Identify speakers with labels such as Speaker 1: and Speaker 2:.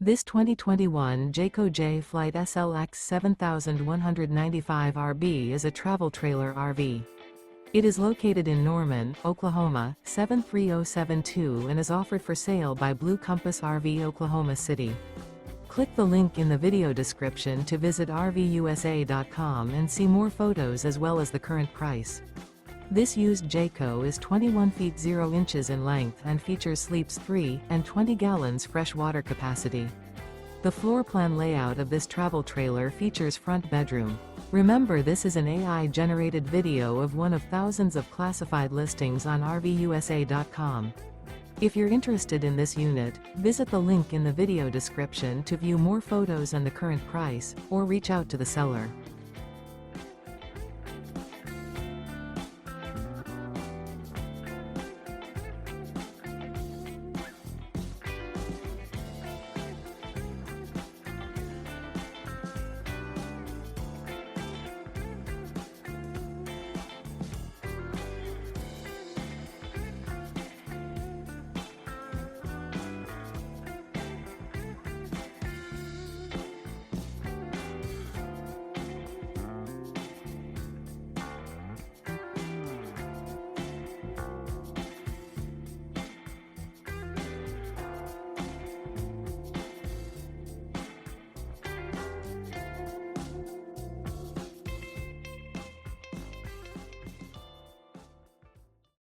Speaker 1: This 2021 Jayco Jay Flight SLX 7195 RB is a travel trailer RV. It is located in Norman, Oklahoma, 73072 and is offered for sale by Blue Compass RV Oklahoma City. Click the link in the video description to visit RVUSA.com and see more photos as well as the current price. This used Jayco is 21 feet 0 inches in length and features sleeps 3 and 20 gallons fresh water capacity. The floor plan layout of this travel trailer features front bedroom. Remember, this is an AI-generated video of one of thousands of classified listings on RVUSA.com. If you're interested in this unit, visit the link in the video description to view more photos and the current price, or reach out to the seller.